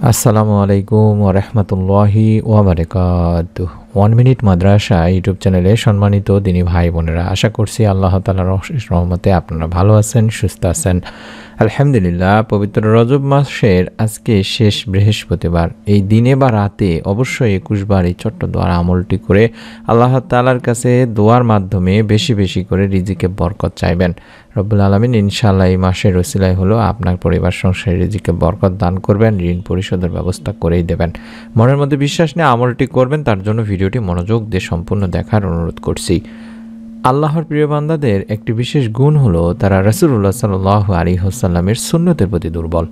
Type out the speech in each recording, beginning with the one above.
আসসালামু আলাইকুম ওয়া রাহমাতুল্লাহি ওয়া বারাকাতুহু। 1 মিনিট মাদ্রাসা ইউটিউব চ্যানেলে সম্মানিত দিনী ভাই বোনেরা, আশা করছি আল্লাহ তাআলার অশেষ রহমতে আপনারা ভালো আছেন, সুস্থ আছেন। আলহামদুলিল্লাহ, পবিত্র রজব মাসের আজকে শেষ বৃহস্পতিবার। এই দিনে বা রাতে অবশ্যই 21 বার এই ছোট্ট দোয়ার আমলটি করে আল্লাহ তাআলার কাছে দোয়ার মাধ্যমে বেশি বেশি করে রিজিকে বরকত চাইবেন। রব্বুল আলামিন ইনশাআল্লাহ এই মাসের ওসিলায় হলো আপনার পরিবার সংসারে রিজিকে বরকত দান করবেন, ঋণ পরিশোধের ব্যবস্থা করেই দেবেন। মনের মধ্যে বিশ্বাস নিয়ে আমলটি করবেন, তার জন্য ভিডিওটি মনোযোগ দিয়ে সম্পূর্ণ দেখার অনুরোধ করছি। আল্লাহর প্রিয় বান্দাদের একটি বিশেষ গুণ হলো তারা রাসূলুল্লাহ সাল্লাল্লাহু আলাইহি ওয়াসাল্লামের সুন্নতের প্রতি দুর্বল।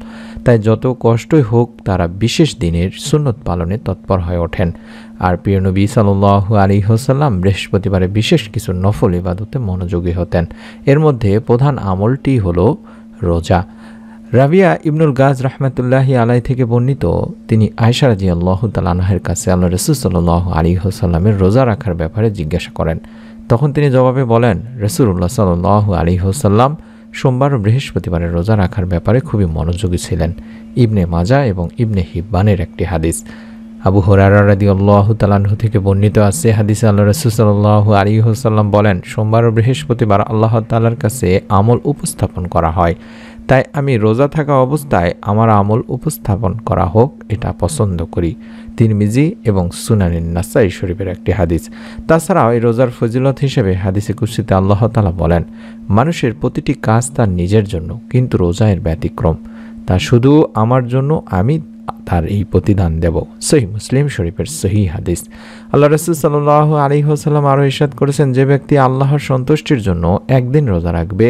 তাই যত কষ্টই হোক তারা বিশেষ দিনের সুন্নত পালনে তৎপর হয়ে ওঠেন। আর প্রিয় নবী সাল্লাল্লাহু আলাইহি ওয়াসাল্লাম বৃহস্পতিবারে বিশেষ কিছু নফল ইবাদতে মনোযোগী হতেন। এর মধ্যে প্রধান আমলটি হলো রোজা। রাবিয়া ইবনুল গাজ রাহমাতুল্লাহি আলাইহি থেকে বর্ণিত, তিনি আয়েশা রাদিয়াল্লাহু তাআলা আনহার কাছে আল্লাহ রাসূল সাল্লাল্লাহু আলাইহি ওয়াসাল্লামের রোজা রাখার ব্যাপারে জিজ্ঞাসা করেন। তখন তিনি জবাবে বলেন, রাসূলুল্লাহ সাল্লাল্লাহু আলাইহি ওয়াসাল্লাম সোমবার ও বৃহস্পতিবারের রোজা রাখার ব্যাপারে খুবই মনোযোগী ছিলেন। ইবনে মাজাহ এবং ইবনে হিব্বানের একটি হাদিস। আবু হুরায়রা রাদিয়াল্লাহু তাআলা আনহু থেকে বর্ণিত আছে, হাদিসে আল্লাহ রাসূল সাল্লাল্লাহু আলাইহি ওয়াসাল্লাম বলেন, সোমবার ও বৃহস্পতিবার আল্লাহ তাআলার কাছে আমল উপস্থাপন করা হয়। তাই আমি রোজা থাকা অবস্থায় আমার আমল উপস্থাপন করা হোক এটা পছন্দ করি। তিরমিজি এবং সুনানুন নাসাই শরীফের একটি হাদিস। তাছাড়াও এই রোজার ফজিলত হিসেবে হাদিসে কুদসিতে আল্লাহ তাআলা বলেন, মানুষের প্রতিটি কাজ তার নিজের জন্য, কিন্তু রোজা এর ব্যতিক্রম। তা শুধু আমার জন্য, আমি তার এই প্রতিদান দেব। সহিহ মুসলিম শরীফের সহিহ হাদিস। আল্লাহ রাসূল সাল্লাল্লাহু আলাইহি ওয়াসাল্লাম আরও ইরশাদ করেছেন, যে ব্যক্তি আল্লাহর সন্তুষ্টির জন্য একদিন রোজা রাখবে,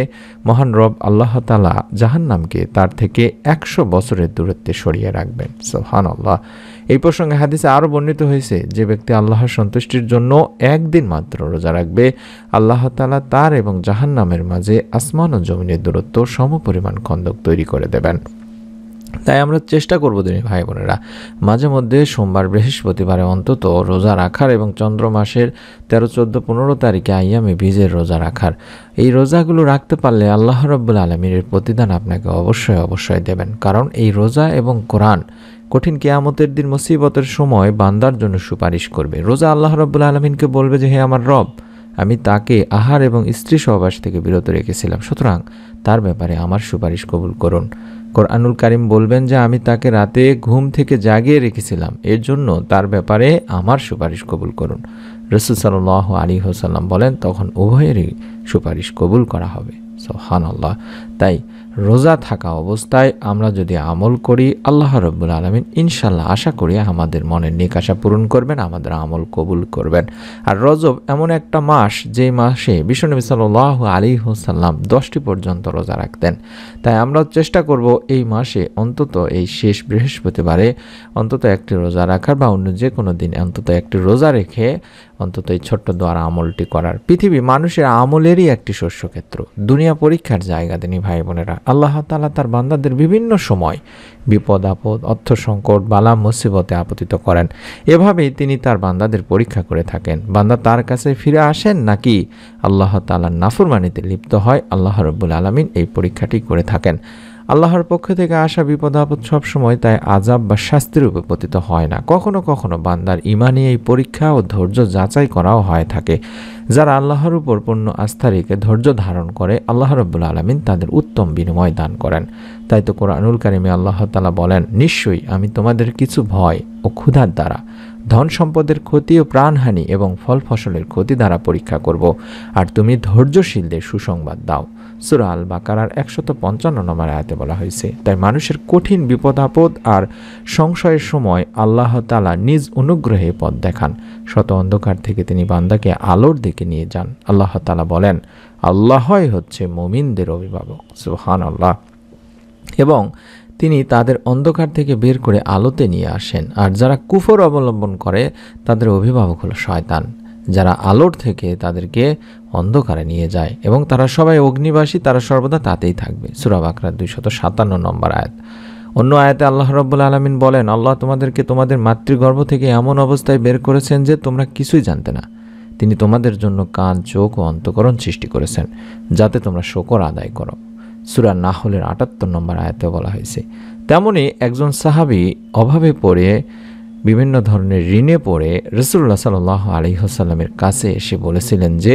মহান রব আল্লাহ তাআলা জাহান্নামকে তার থেকে 100 বছরের দূরত্বে সরিয়ে রাখবেন। সুবহানাল্লাহ। এই প্রসঙ্গে হাদিসে আরও বর্ণিত হয়েছে, যে ব্যক্তি আল্লাহর সন্তুষ্টির জন্য একদিন মাত্র রোজা রাখবে, আল্লাহ তাআলা তার এবং জাহান্নামের মাঝে আসমান ও জমিনের দূরত্ব সমপরিমাণ খন্দক তৈরি করে দেবেন। তাই আমরা চেষ্টা করব দিনী ভাই বোনেরা, মাঝে মধ্যে সোমবার বৃহস্পতিবারে অন্তত রোজা রাখার এবং চন্দ্র মাসের 13, 14, 15 তারিখে আইয়ামে বীজের রোজা রাখার। এই রোজাগুলো রাখতে পারলে আল্লাহ রাব্বুল আলামিনের প্রতিদান আপনাকে অবশ্যই দেবেন। কারণ এই রোজা এবং কোরআন কঠিন কিয়ামতের দিন মুসিবতের সময় বান্দার জন্য সুপারিশ করবে। রোজা আল্লাহ রাব্বুল আলামিনকে বলবে যে, হে আমার রব, আমি তাকে আহার এবং স্ত্রী সহবাস থেকে বিরত রেখেছিলাম, সুতরাং তার ব্যাপারে আমার সুপারিশ কবুল করুন। কোরআনুল কারীম বলবেন যে, আমি তাকে রাতে ঘুম থেকে জাগিয়ে রেখেছিলাম, এর জন্য তার ব্যাপারে আমার সুপারিশ কবুল করুন। রাসূল সাল্লাল্লাহু আলাইহি ওয়াসাল্লাম বলেন, তখন উভয়েরই সুপারিশ কবুল করা হবে। সুবহানাল্লাহ। তাই রোজা থাকা অবস্থায় আমরা যদি আমল করি, আল্লাহ রাব্বুল আলামিন ইনশাআল্লাহ আশা করি আমাদের মনের নেক আশা পূরণ করবেন, আমাদের আমল কবুল করবেন। আর রজব এমন একটা মাস, যে মাসে বিশ্বনবী সাল্লাল্লাহু আলাইহি ওয়াসাল্লাম 10টি পর্যন্ত রোজা রাখতেন। তাই আমরা চেষ্টা করব এই মাসে অন্তত এই শেষ বৃহস্পতিবারে অন্তত একটি রোজা রাখার, বা অন্য যে কোনো দিন অন্তত একটি রোজা রেখে অন্তত এই ছোট্ট দোয়ার আমলটি করার। পৃথিবী মানুষের আমলেরই একটি শস্যক্ষেত্র, দুনিয়া পরীক্ষার জায়গা। দিনী ভাই বোনেরা, আল্লাহ তাআলা তার বান্দাদের বিভিন্ন সময় বিপদ আপদ, অর্থ সংকট, বালা মুসিবতে আপতিত করেন। এভাবেই তিনি তার বান্দাদের পরীক্ষা করে থাকেন। বান্দা তার কাছে ফিরে আসেন নাকি আল্লাহ তাআলার নাফরমানিতে লিপ্ত হয়, আল্লাহ রাব্বুল আলামিন এই পরীক্ষাটি করে থাকেন। আল্লাহর পক্ষ থেকে আসা বিপদ আপদ সবসময় তাই আযাব বা শাস্তির রূপে পতিত হয় না। কখনো কখনো বান্দার ঈমানি এই পরীক্ষা ও ধৈর্য যাচাই করাও হয়ে থাকে। যারা আল্লাহর উপর পূর্ণ আস্থা রেখে ধৈর্য ধারণ করে, আল্লাহ রাব্বুল আলামিন তাদের উত্তম বিনিময় দান করেন। তাই তো কোরআনুল কারীমে আল্লাহ তাআলা বলেন, নিশ্চয়ই আমি তোমাদের কিছু ভয় ও ক্ষুধার দ্বারা, ধন সম্পদের ক্ষতি ও প্রাণহানি এবং ফল ফসলের ক্ষতি দ্বারা পরীক্ষা করব, আর তুমি ধৈর্যশীলদের সুসংবাদ দাও। সূরা আল বাকারার 155 নম্বর আয়াতে বলা হয়েছে। তাই মানুষের কঠিন বিপদ আপদ আর সংশয়ের সময় আল্লাহ তাআলা নিজ অনুগ্রহে পথ দেখান। শত অন্ধকার থেকে তিনি বান্দাকে আলোর দিকে নিয়ে যান। আল্লাহ তাআলা বলেন, আল্লাহই হচ্ছে মুমিনদের অভিভাবক। সুবহানাল্লাহ। এবং তিনি তাদের অন্ধকার থেকে বের করে আলোতে নিয়ে আসেন। আর যারা কুফর অবলম্বন করে তাদের অভিভাবক হলো শয়তান, যারা আলোর থেকে তাদেরকে অন্ধকারে নিয়ে যায়, এবং তারা সবাই অগ্নিবাসী, তারা সর্বদা তাতেই থাকবে। সূরা বাকরা 257 নম্বর আয়াত। অন্য আয়াতে আল্লাহ রাব্বুল আলামিন বলেন, আল্লাহ তোমাদেরকে তোমাদের মাতৃগর্ভ থেকে এমন অবস্থায় বের করেছেন যে তোমরা কিছুই জানতে না। তিনি তোমাদের জন্য কান, চোখ ও অন্তঃকরণ সৃষ্টি করেছেন, যাতে তোমরা শুকর আদায় করো। সূরা নাহলের ৭৮ নম্বর আয়াতে বলা হয়েছে। তেমনি একজন সাহাবী অভাবে পড়ে বিভিন্ন ধরনের ঋণে পড়ে রাসূলুল্লাহ সাল্লাল্লাহু আলাইহি ওয়াসাল্লামের কাছে এসে বলেছিলেন যে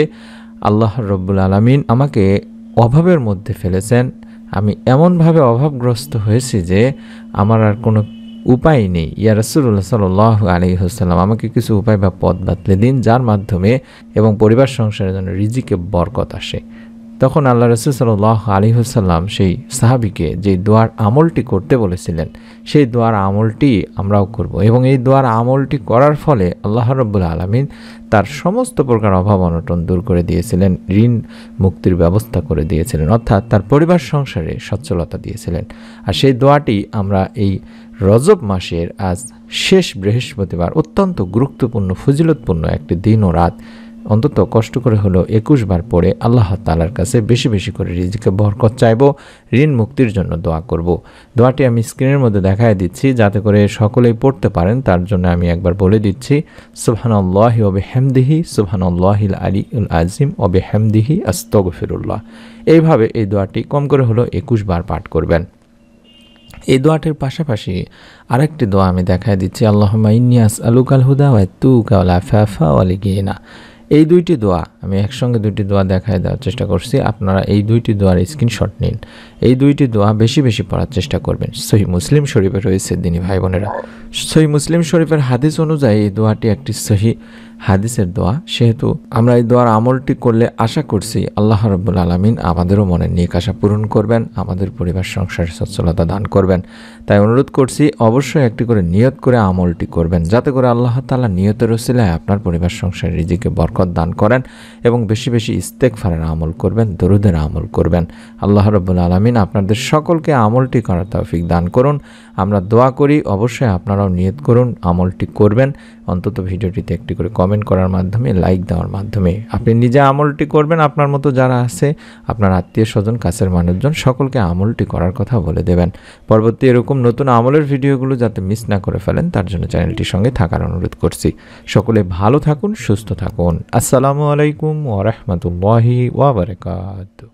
আল্লাহ রাব্বুল আলামিন আমাকে অভাবের মধ্যে ফেলেছেন, আমি এমনভাবে অভাবগ্রস্ত হয়েছি যে আমার আর কোনো উপায় নেই। ইয়া রাসূলুল্লাহ সাল্লাল্লাহু আলাইহি ওয়াসাল্লাম, আমাকে কিছু উপায় বা পথ বাতলে দিন যার মাধ্যমে এবং পরিবার সংসারের জন্য রিজিকে বরকত আসে। তখন আল্লাহ রাসূল সাল্লাল্লাহু আলাইহি ওয়াসাল্লাম সেই সাহাবীকে যে দোয়ার আমলটি করতে বলেছিলেন সেই দোয়ার আমলটি আমরাও করব, এবং এই দোয়ার আমলটি করার ফলে আল্লাহ রাব্বুল আলামিন তার সমস্ত প্রকার অভাব অনটন দূর করে দিয়েছিলেন, ঋণ মুক্তির ব্যবস্থা করে দিয়েছিলেন, অর্থাৎ তার পরিবার সংসারে সচ্ছলতা দিয়েছিলেন। আর সেই দোয়াটি আমরা এই রজব মাসের আজ শেষ বৃহস্পতিবার অত্যন্ত গুরুত্বপূর্ণ ফজিলতপূর্ণ একটি দিন ও রাত অন্তত কষ্ট করে হলো 21 বার পড়ে আল্লাহ তাআলার কাছে বেশি বেশি করে রিজিকে বরকত চাইব, ঋণ মুক্তির জন্য দোয়া করব। দোয়াটি আমি স্ক্রিনের মধ্যে দেখায় দিচ্ছি যাতে করে সকলেই পড়তে পারেন, তার জন্য আমি একবার বলে দিচ্ছি। সুবহানাল্লাহি ওয়া বিহামদিহি সুবহানাল্লাহিল আলিয়্যিল আযীম ওয়া বিহামদিহি আস্তাগফিরুল্লাহ। এইভাবে এই দোয়াটি কম করে হলো 21 বার পাঠ করবেন। এই দোয়াটির পাশাপাশি আরেকটি দোয়া আমি দেখায় দিচ্ছি। আল্লাহুম্মা ইন্নী আসআলুকাল হুদা ওয়া আতুকা ওয়াল আফাফা ওয়াল গিনা। এই দুইটি দোয়া আমি একসঙ্গে দুইটি দোয়া দেখায় দেওয়ার চেষ্টা করছি, আপনারা এই দুইটি দোয়ার স্ক্রিনশট নিন। এই দুইটি দোয়া বেশি বেশি পড়ার চেষ্টা করবেন। সহিহ মুসলিম শরীফে রয়েছে দিনী ভাই বোনেরা। সহিহ মুসলিম শরীফের হাদিস অনুযায়ী এই দোয়াটি একটি সহিহ হাদিসের দোয়া, সেহেতু আমরা এই দোয়ার আমলটি করলে আশা করছি আল্লাহ রাব্বুল আলামিন আমাদেরও মনের নেক আশা পূরণ করবেন, আমাদের পরিবার সংসারে সচ্ছলতা দান করবেন। তাই অনুরোধ করছি অবশ্যই একটি করে নিয়ত করে আমলটি করবেন, যাতে করে আল্লাহ তাআলা নিয়তের ওসিলায় আপনার পরিবার সংসারে রিজিকে বরকত দান করেন এবং বেশি বেশি ইস্তেগফারের আমল করবেন, দরুদের আমল করবেন। আল্লাহ রাব্বুল আলামিন আপনাদের সকলকে আমলটি করার তৌফিক দান করুন। আমরা দোয়া করি অবশ্যই আপনারাও নিয়ত করুন, আমলটি করবেন। অন্তত ভিডিওটিতে একটি করে কমেন্ট করার মাধ্যমে, লাইক দেওয়ার মাধ্যমে আপনি নিজে আমলটি করবেন, আপনার মতো যারা আছে আপনার আত্মীয় স্বজন কাছের মানুষজন সকলকে আমলটি করার কথা বলে দেবেন। পরবর্তী এরকম নতুন আমলের ভিডিওগুলো যাতে মিস না করে ফেলেন তার জন্য চ্যানেলটির সঙ্গে থাকার অনুরোধ করছি। সকলে ভালো থাকুন, সুস্থ থাকুন। আসসালামু আলাইকুম ওয়া রাহমাতুল্লাহি ওয়া বারাকাতুহু।